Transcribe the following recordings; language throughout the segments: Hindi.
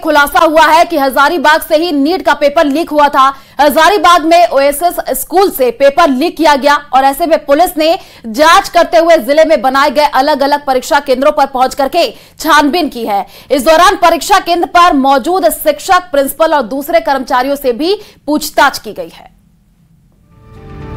खुलासा हुआ है कि हजारीबाग से ही नीट का पेपर लीक हुआ था। हजारीबाग में ओएसिस स्कूल से पेपर लीक किया गया और ऐसे में पुलिस ने जांच करते हुए जिले में बनाए गए अलग अलग परीक्षा केंद्रों पर पहुंच करके छानबीन की है। इस दौरान परीक्षा केंद्र पर मौजूद शिक्षक, प्रिंसिपल और दूसरे कर्मचारियों से भी पूछताछ की गई है।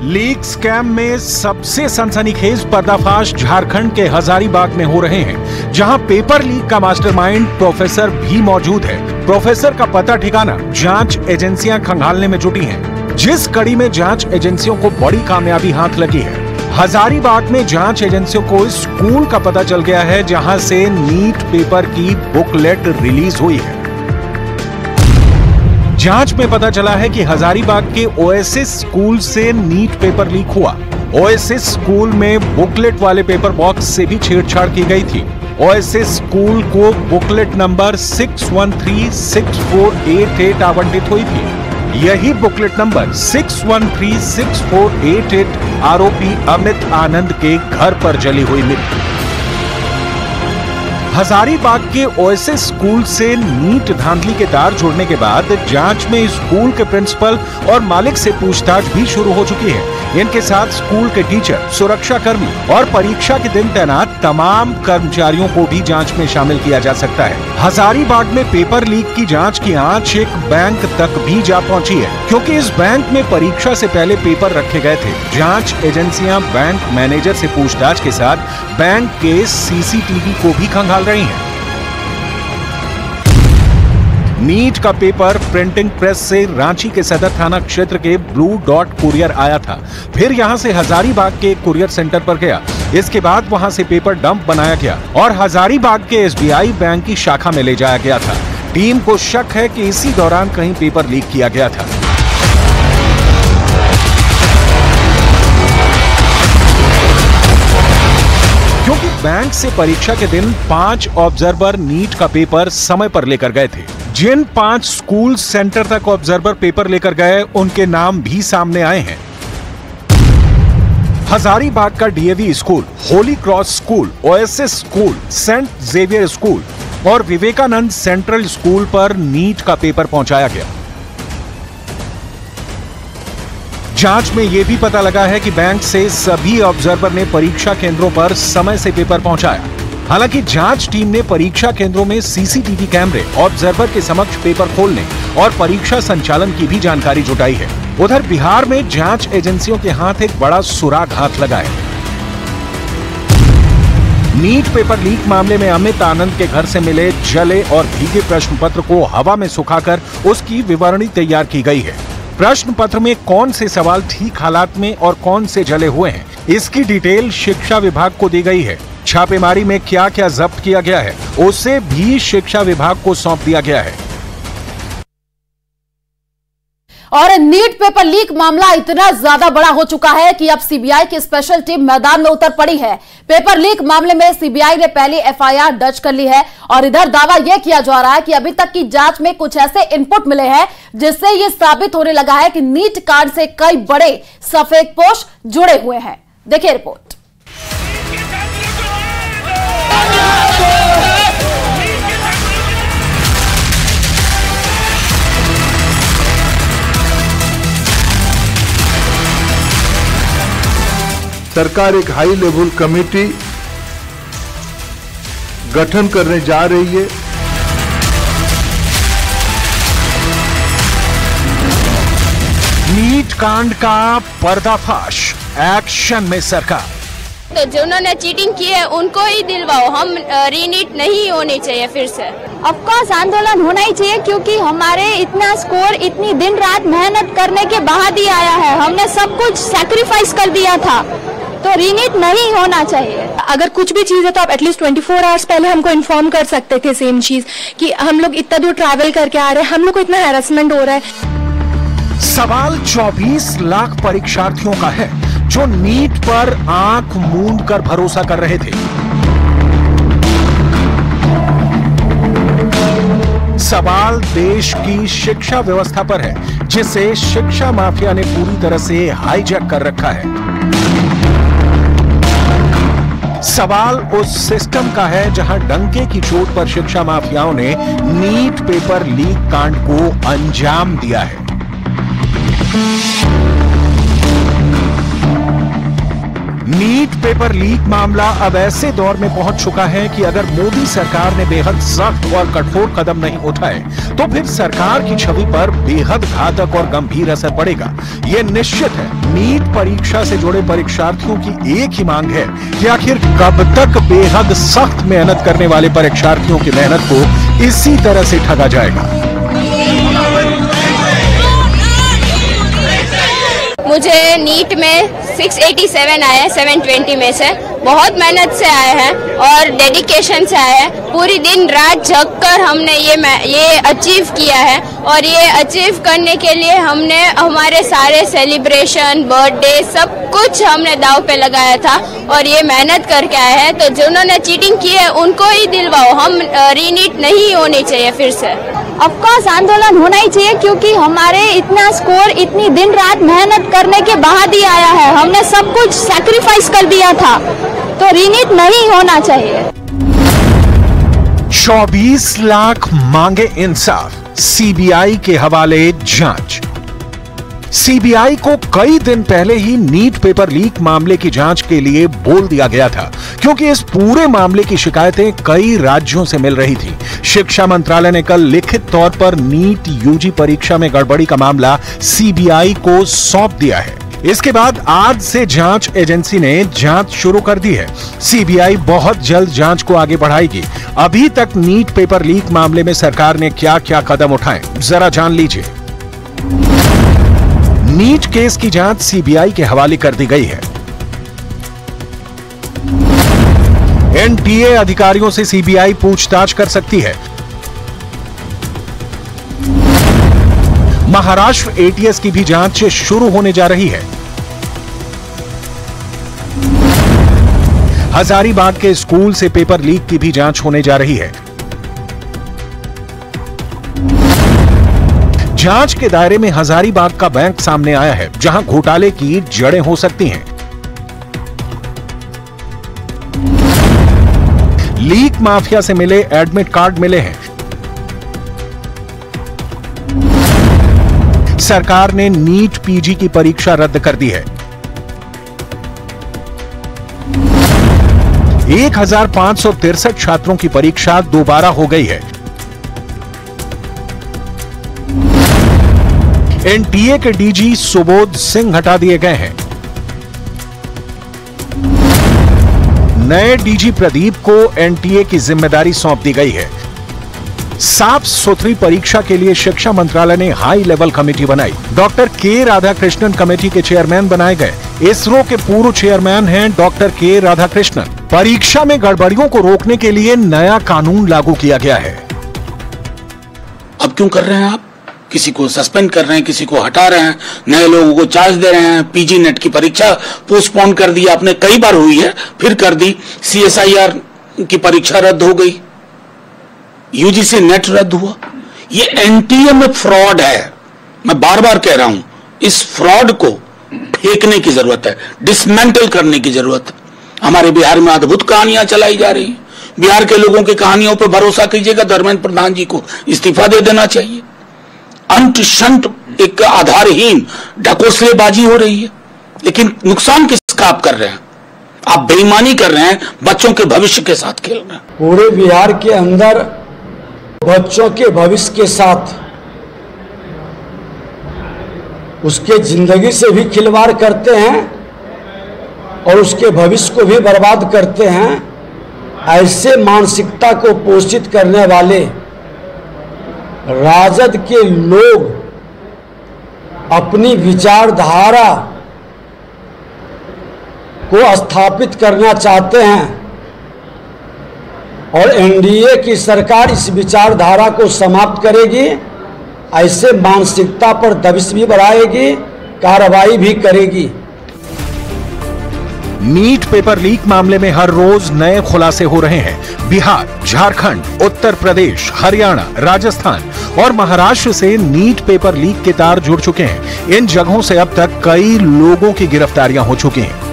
लीक स्कैम में सबसे सनसनीखेज पर्दाफाश झारखंड के हजारीबाग में हो रहे हैं, जहां पेपर लीक का मास्टरमाइंड प्रोफेसर भी मौजूद है। प्रोफेसर का पता ठिकाना जांच एजेंसियां खंगालने में जुटी हैं, जिस कड़ी में जांच एजेंसियों को बड़ी कामयाबी हाथ लगी है। हजारीबाग में जांच एजेंसियों को इस स्कूल का पता चल गया है, जहां से नीट पेपर की बुकलेट रिलीज हुई है। जांच में पता चला है कि हजारीबाग के ओएसिस स्कूल से नीट पेपर लीक हुआ। ओएसिस स्कूल में बुकलेट वाले पेपर बॉक्स से भी छेड़छाड़ की गई थी। ओएसिस स्कूल को बुकलेट नंबर 6136488 आवंटित हुई थी। यही बुकलेट नंबर 6136488 आरोपी अमित आनंद के घर पर जली हुई मिली। हजारीबाग के ओएसिस स्कूल से नीट धांधली के तार जोड़ने के बाद जांच में स्कूल के प्रिंसिपल और मालिक से पूछताछ भी शुरू हो चुकी है। इनके साथ स्कूल के टीचर, सुरक्षा कर्मी और परीक्षा के दिन तैनात तमाम कर्मचारियों को भी जांच में शामिल किया जा सकता है। हजारीबाग में पेपर लीक की जांच की आंच एक बैंक तक भी जा पहुंची है, क्योंकि इस बैंक में परीक्षा से पहले पेपर रखे गए थे। जांच एजेंसियां बैंक मैनेजर से पूछताछ के साथ बैंक के सीसीटीवी को भी खंगाल रही हैं। नीट का पेपर प्रिंटिंग प्रेस से रांची के सदर थाना क्षेत्र के ब्लू डॉट कुरियर आया था, फिर यहां से हजारीबाग के कुरियर सेंटर पर गया। इसके बाद वहां से पेपर डंप बनाया गया और हजारीबाग के एसबीआई बैंक की शाखा में ले जाया गया था। टीम को शक है कि इसी दौरान कहीं पेपर लीक किया गया था। क्योंकि बैंक से परीक्षा के दिन 5 ऑब्जर्वर नीट का पेपर समय पर लेकर गए थे। जिन 5 स्कूल सेंटर तक ऑब्जर्वर पेपर लेकर गए, उनके नाम भी सामने आए हैं। हजारीबाग का DAV school, Holy Cross school, Oasis school, Saint Xavier school और विवेकानंद सेंट्रल स्कूल पर नीट का पेपर पहुंचाया गया। जांच में यह भी पता लगा है कि बैंक से सभी ऑब्जर्वर ने परीक्षा केंद्रों पर समय से पेपर पहुंचाया। हालांकि जांच टीम ने परीक्षा केंद्रों में सीसीटीवी कैमरे, ऑब्जर्वर के समक्ष पेपर खोलने और परीक्षा संचालन की भी जानकारी जुटाई है। उधर बिहार में जांच एजेंसियों के हाथ एक बड़ा सुराग हाथ लगा है। नीट पेपर लीक मामले में अमित आनंद के घर से मिले जले और भीगे प्रश्न पत्र को हवा में सुखाकर उसकी विवरणी तैयार की गई है। प्रश्न पत्र में कौन से सवाल ठीक हालात में और कौन से जले हुए हैं, इसकी डिटेल शिक्षा विभाग को दी गई है। छापेमारी में क्या क्या जब्त किया गया है, उसे भी शिक्षा विभाग को सौंप दिया गया है। और नीट पेपर लीक मामला इतना ज्यादा बड़ा हो चुका है कि अब सीबीआई की स्पेशल टीम मैदान में उतर पड़ी है। पेपर लीक मामले में सीबीआई ने पहले एफआईआर दर्ज कर ली है और इधर दावा यह किया जा रहा है कि अभी तक की जांच में कुछ ऐसे इनपुट मिले हैं जिससे यह साबित होने लगा है कि नीट कांड से कई बड़े सफेदपोश जुड़े हुए हैं। देखिए रिपोर्ट। सरकार एक हाई लेवल कमेटी गठन करने जा रही है। नीट कांड का पर्दाफाश, एक्शन में सरकार। तो जिन्होंने चीटिंग की है उनको ही दिलवाओ, हम रीनीट नहीं होनी चाहिए फिर से। ऑफकोर्स आंदोलन होना ही चाहिए, क्योंकि हमारे इतना स्कोर इतनी दिन रात मेहनत करने के बाद ही आया है। हमने सब कुछ सैक्रिफाइस कर दिया था, तो रीनीट नहीं होना चाहिए। अगर कुछ भी चीज है तो आप एटलीस्ट 24 आवर्स पहले हमको इन्फॉर्म कर सकते थे। सेम चीज कि हम लोग इतना दूर ट्रैवल करके आ रहे हैं, हम लोग को इतना हैरेसमेंट हो रहा है। सवाल 24 लाख परीक्षार्थियों का है जो नीट पर आंख मूंद कर भरोसा कर रहे थे। सवाल देश की शिक्षा व्यवस्था पर है, जिसे शिक्षा माफिया ने पूरी तरह से हाईजैक कर रखा है। सवाल उस सिस्टम का है जहां डंके की चोट पर शिक्षा माफियाओं ने नीट पेपर लीक कांड को अंजाम दिया है। नीट पेपर लीक मामला अब ऐसे दौर में पहुंच चुका है कि अगर मोदी सरकार ने बेहद सख्त और कठोर कदम नहीं उठाए तो फिर सरकार की छवि पर बेहद घातक और गंभीर असर पड़ेगा। यह निश्चित है। नीट परीक्षा से जुड़े परीक्षार्थियों की एक ही मांग है कि आखिर कब तक बेहद सख्त मेहनत करने वाले परीक्षार्थियों की मेहनत को इसी तरह से ठगा जाएगा। मुझे नीट में 687 आया है 720 में से। बहुत मेहनत से आए हैं और डेडिकेशन से आए हैं। पूरी दिन रात जग कर हमने ये अचीव किया है और ये अचीव करने के लिए हमने हमारे सारे सेलिब्रेशन, बर्थडे सब कुछ हमने दांव पे लगाया था और ये मेहनत करके आए हैं। तो जिन्होंने चीटिंग की है उनको ही दिलवाओ, हम रीनीट नहीं होनी चाहिए फिर से। ऑफकोर्स आंदोलन होना ही चाहिए क्योंकि हमारे इतना स्कोर इतनी दिन रात मेहनत करने के बाद ही आया है। हमने सब कुछ सैक्रिफाइस कर दिया था, तो रीनीट नहीं होना चाहिए। 24 लाख मांगे इंसाफ, सीबीआई के हवाले जांच। सीबीआई को कई दिन पहले ही नीट पेपर लीक मामले की जांच के लिए बोल दिया गया था, क्योंकि इस पूरे मामले की शिकायतें कई राज्यों से मिल रही थी। शिक्षा मंत्रालय ने कल लिखित तौर पर नीट यूजी परीक्षा में गड़बड़ी का मामला सीबीआई को सौंप दिया है। इसके बाद आज से जांच एजेंसी ने जांच शुरू कर दी है। सीबीआई बहुत जल्द जांच को आगे बढ़ाएगी। अभी तक नीट पेपर लीक मामले में सरकार ने क्या क्या कदम उठाए, जरा जान लीजिए। नीट केस की जांच सीबीआई के हवाले कर दी गई है। एनटीए अधिकारियों से सीबीआई पूछताछ कर सकती है। महाराष्ट्र एटीएस की भी जांच शुरू होने जा रही है। हजारीबाग के स्कूल से पेपर लीक की भी जांच होने जा रही है। जांच के दायरे में हजारीबाग का बैंक सामने आया है, जहां घोटाले की जड़ें हो सकती हैं। लीक माफिया से मिले एडमिट कार्ड मिले हैं। सरकार ने नीट पीजी की परीक्षा रद्द कर दी है। 1563 छात्रों की परीक्षा दोबारा हो गई है। एनटीए के डीजी सुबोध सिंह हटा दिए गए हैं। नए डीजी प्रदीप को एनटीए की जिम्मेदारी सौंप दी गई है। साफ सुथरी परीक्षा के लिए शिक्षा मंत्रालय ने हाई लेवल कमेटी बनाई। डॉक्टर के राधाकृष्णन कमेटी के चेयरमैन बनाए गए। इसरो के पूर्व चेयरमैन हैं डॉक्टर के राधाकृष्णन। परीक्षा में गड़बड़ियों को रोकने के लिए नया कानून लागू किया गया है। अब क्यों कर रहे हैं आप? किसी को सस्पेंड कर रहे हैं, किसी को हटा रहे हैं, नए लोगों को चार्ज दे रहे हैं। पीजी नेट की परीक्षा पोस्टपोन कर दी आपने, कई बार हुई है, फिर कर दी। सीएसआईआर की परीक्षा रद्द हो गई, यूजीसी नेट रद्द हुआ। ये एनटीए में फ्रॉड है। मैं बार बार कह रहा हूं, इस फ्रॉड को फेंकने की जरूरत है, डिसमेंटल करने की जरूरत है। हमारे बिहार में अद्भुत कहानियां चलाई जा रही हैं। बिहार के लोगों की कहानियों पर भरोसा कीजिएगा, धर्मेंद्र प्रधान जी को इस्तीफा दे देना चाहिए। अंत शंत एक आधारहीन ढकोसलेबाजी हो रही है, लेकिन नुकसान किसका आप कर रहे हैं? आप बेईमानी कर रहे हैं, बच्चों के भविष्य के साथ खेल रहे हैं। पूरे बिहार के अंदर बच्चों के भविष्य के साथ उसके जिंदगी से भी खिलवाड़ करते हैं और उसके भविष्य को भी बर्बाद करते हैं। ऐसे मानसिकता को पोषित करने वाले राजद के लोग अपनी विचारधारा को स्थापित करना चाहते हैं और एनडीए की सरकार इस विचारधारा को समाप्त करेगी। ऐसे मानसिकता पर दबिश भी बढ़ाएगी, कार्रवाई भी करेगी। नीट पेपर लीक मामले में हर रोज नए खुलासे हो रहे हैं। बिहार, झारखंड, उत्तर प्रदेश, हरियाणा, राजस्थान और महाराष्ट्र से नीट पेपर लीक के तार जुड़ चुके हैं। इन जगहों से अब तक कई लोगों की गिरफ्तारियां हो चुकी हैं।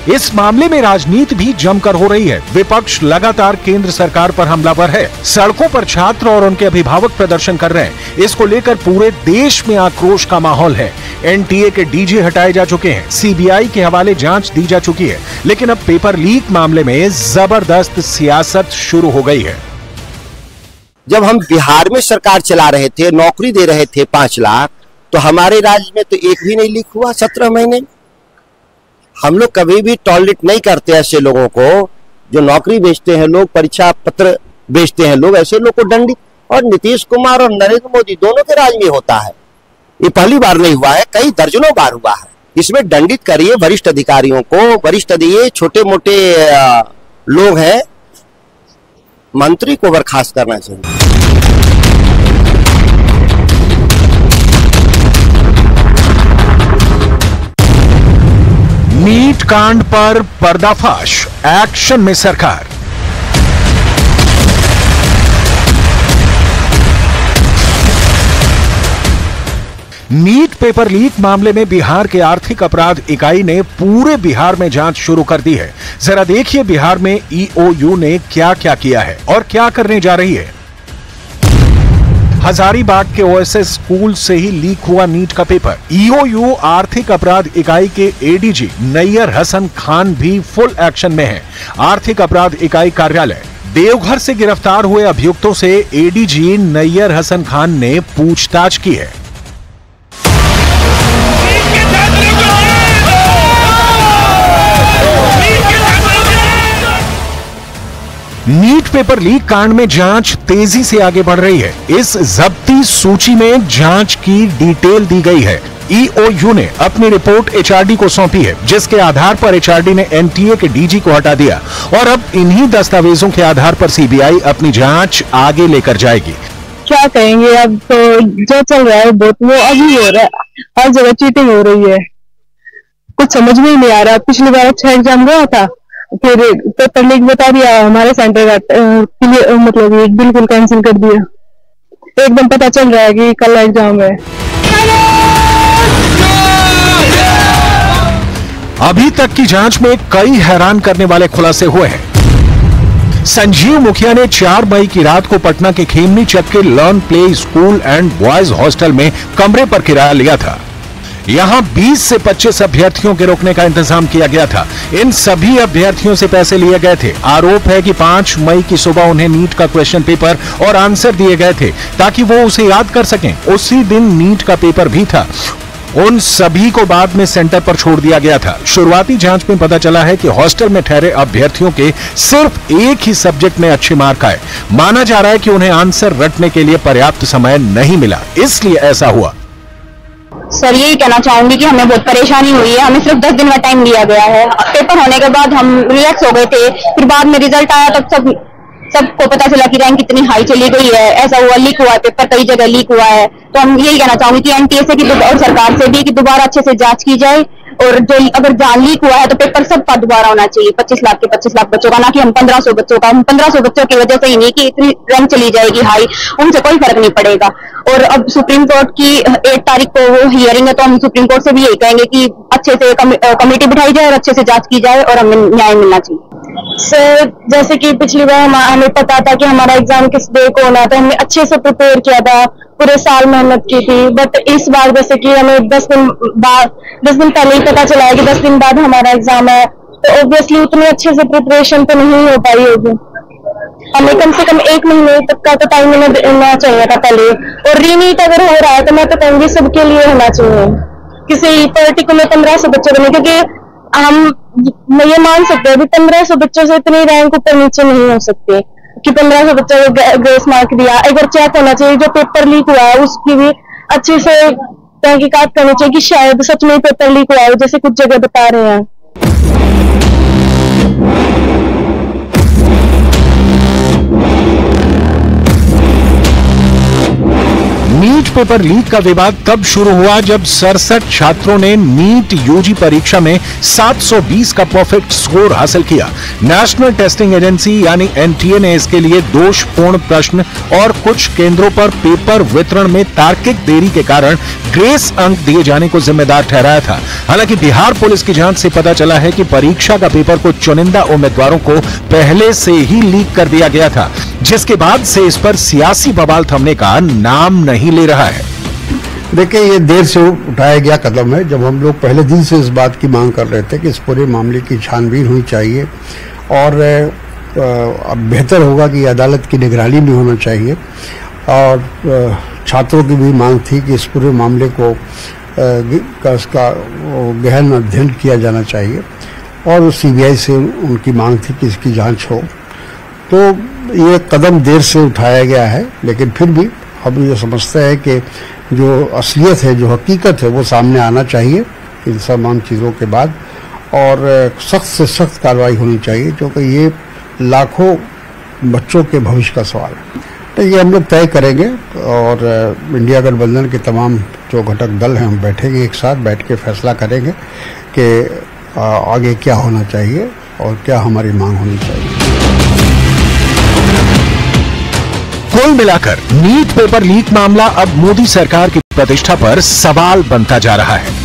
इस मामले में राजनीति भी जमकर हो रही है। विपक्ष लगातार केंद्र सरकार पर हमलावर है। सड़कों पर छात्र और उनके अभिभावक प्रदर्शन कर रहे हैं। इसको लेकर पूरे देश में आक्रोश का माहौल है। एनटीए के डीजी हटाए जा चुके हैं, सीबीआई के हवाले जांच दी जा चुकी है, लेकिन अब पेपर लीक मामले में जबरदस्त सियासत शुरू हो गई है। जब हम बिहार में सरकार चला रहे थे, नौकरी दे रहे थे 5 लाख, तो हमारे राज्य में तो एक भी नहीं लीक हुआ 17 महीने। हम लोग कभी भी टॉलरेट नहीं करते ऐसे लोगों को जो नौकरी बेचते हैं लोग, परीक्षा पत्र बेचते हैं लोग, ऐसे लोग को दंडित। और नीतीश कुमार और नरेंद्र मोदी दोनों के राज में होता है। ये पहली बार नहीं हुआ है, कई दर्जनों बार हुआ है। इसमें दंडित करिए वरिष्ठ अधिकारियों को। वरिष्ठ अधिकारी छोटे मोटे लोग हैं, मंत्री को बर्खास्त करना चाहिए। नीट कांड पर पर्दाफाश, एक्शन में सरकार। नीट पेपर लीक मामले में बिहार के आर्थिक अपराध इकाई ने पूरे बिहार में जांच शुरू कर दी है। जरा देखिए बिहार में ईओयू ने क्या क्या किया है और क्या करने जा रही है। हजारीबाग के ओएसएस स्कूल से ही लीक हुआ नीट का पेपर। ईओयू आर्थिक अपराध इकाई के एडीजी नैयर हसन खान भी फुल एक्शन में है। आर्थिक अपराध इकाई कार्यालय देवघर से गिरफ्तार हुए अभियुक्तों से एडीजी नैयर हसन खान ने पूछताछ की है। नीट पेपर लीक कांड में जांच तेजी से आगे बढ़ रही है। इस जब्ती सूची में जांच की डिटेल दी गई है। ईओयू ने अपनी रिपोर्ट एचआरडी को सौंपी है, जिसके आधार पर एचआरडी ने एनटीए के डीजी को हटा दिया और अब इन्हीं दस्तावेजों के आधार पर सीबीआई अपनी जांच आगे लेकर जाएगी। क्या कहेंगे, अब तो जो चल रहा है वो अभी हो रहा है। हर जगह चीटिंग हो रही है, कुछ समझ में ही नहीं आ रहा। पिछली बार अच्छा एग्जाम गया था, फिर पेपर लीक बता दिया, हमारे सेंटर का मतलब बिल्कुल कैंसिल कर दिया। एकदम पता चल रहा है कि कल एग्जाम है। अभी तक की जांच में कई हैरान करने वाले खुलासे हुए हैं। संजीव मुखिया ने 4 मई की रात को पटना के खेमनी चक के learn play school and boys hostel में कमरे पर किराया लिया था। यहां 20 से 25 अभ्यर्थियों के रुकने का इंतजाम किया गया था। इन सभी अभ्यर्थियों से पैसे लिए गए थे। आरोप है कि 5 मई की सुबह उन्हें नीट का क्वेश्चन पेपर और आंसर दिए गए थे ताकि वो उसे याद कर सकें। उसी दिन नीट का पेपर भी था। उन सभी को बाद में सेंटर पर छोड़ दिया गया था। शुरुआती जांच में पता चला है कि हॉस्टल में ठहरे अभ्यर्थियों के सिर्फ एक ही सब्जेक्ट में अच्छे मार्क आए। माना जा रहा है कि उन्हें आंसर रटने के लिए पर्याप्त समय नहीं मिला, इसलिए ऐसा हुआ। सर यही कहना चाहूंगी कि हमें बहुत परेशानी हुई है। हमें सिर्फ 10 दिन का टाइम दिया गया है। पेपर होने के बाद हम रिलैक्स हो गए थे, फिर बाद में रिजल्ट आया तब सबको पता चला कि रैंक कितनी हाई चली गई है। ऐसा हुआ, लीक हुआ है पेपर, कई जगह लीक हुआ है। तो हम यही कहना चाहूंगी कि एनटीए से भी और सरकार से भी कि दोबारा अच्छे से जांच की जाए, और जो अगर लीक हुआ है तो पेपर सबका दोबारा होना चाहिए। 25 लाख के 25 लाख बच्चों का, ना कि हम 1500 बच्चों का। हम 1500 बच्चों की वजह से ही नहीं कि इतनी रैंक चली जाएगी हाई, उनसे कोई फर्क नहीं पड़ेगा। और अब सुप्रीम कोर्ट की 8 तारीख को वो हियरिंग है, तो हम सुप्रीम कोर्ट से भी यही कहेंगे कि अच्छे से कमेटी बिठाई जाए और अच्छे से जांच की जाए और हमें न्याय मिलना चाहिए। सर जैसे कि पिछली बार हमें पता था कि हमारा एग्जाम किस डे को होना, तो हमने अच्छे से प्रिपेयर किया था, पूरे साल मेहनत की थी। बट इस बार जैसे कि हमें 10 दिन पहले ही पता चला है कि 10 दिन बाद हमारा एग्जाम है, तो ऑब्वियसली उतनी अच्छे से प्रिपरेशन तो नहीं हो पाई होगी। हमें कम से कम 1 महीने तक का तो टाइम मिलना चाहिए था पहले। और रीनीट अगर हो रहा है तो मैं तो कहूँगी सबके लिए होना चाहिए, किसी पर्टिकुलर 1500 बच्चों को नहीं, क्योंकि हम ये मान सकते हैं कि 1500 बच्चों से इतनी रैंक ऊपर नीचे नहीं हो सकते कि 1500 बच्चों को ग्रेस मार्क दिया। अगर चेक होना चाहिए, जो पेपर लीक हुआ है उसकी भी अच्छे से तहकीकात करनी चाहिए कि शायद सच में पेपर लीक हुआ है, जैसे कुछ जगह बता रहे हैं। नीट पेपर लीक का विवाद तब शुरू हुआ जब 67 छात्रों ने नीट यूजी परीक्षा में 720 का परफेक्ट स्कोर हासिल किया। नेशनल टेस्टिंग एजेंसी यानी एनटीए ने इसके लिए दोषपूर्ण प्रश्न और कुछ केंद्रों पर पेपर वितरण में तार्किक देरी के कारण ग्रेस अंक दिए जाने को जिम्मेदार ठहराया था। हालांकि बिहार पुलिस की जांच से पता चला है कि परीक्षा का पेपर को चुनिंदा उम्मीदवारों को पहले से ही लीक कर दिया गया था, जिसके बाद से इस पर सियासी बवाल थमने का नाम नहीं ले रहा है। देखिए, ये देर से उठाया गया कदम है। जब हम लोग पहले दिन से इस बात की मांग कर रहे थे कि इस पूरे मामले की छानबीन होनी चाहिए और अब बेहतर होगा कि अदालत की निगरानी में होना चाहिए, और छात्रों की भी मांग थी कि इस पूरे मामले को इसका गहन अध्ययन किया जाना चाहिए, और सीबीआई से उनकी मांग थी कि इसकी जांच हो। तो ये कदम देर से उठाया गया है, लेकिन फिर भी हम ये समझते हैं कि जो असलियत है, जो हकीकत है, वो सामने आना चाहिए इन तमाम चीज़ों के बाद, और सख्त से सख्त कार्रवाई होनी चाहिए, क्योंकि ये लाखों बच्चों के भविष्य का सवाल है। तो ये हम लोग तय करेंगे, और इंडिया गठबंधन के तमाम जो घटक दल हैं, हम बैठेंगे, एक साथ बैठ के फैसला करेंगे कि आगे क्या होना चाहिए और क्या हमारी मांग होनी चाहिए। कुल मिलाकर नीट पेपर लीक मामला अब मोदी सरकार की प्रतिष्ठा पर सवाल बनता जा रहा है।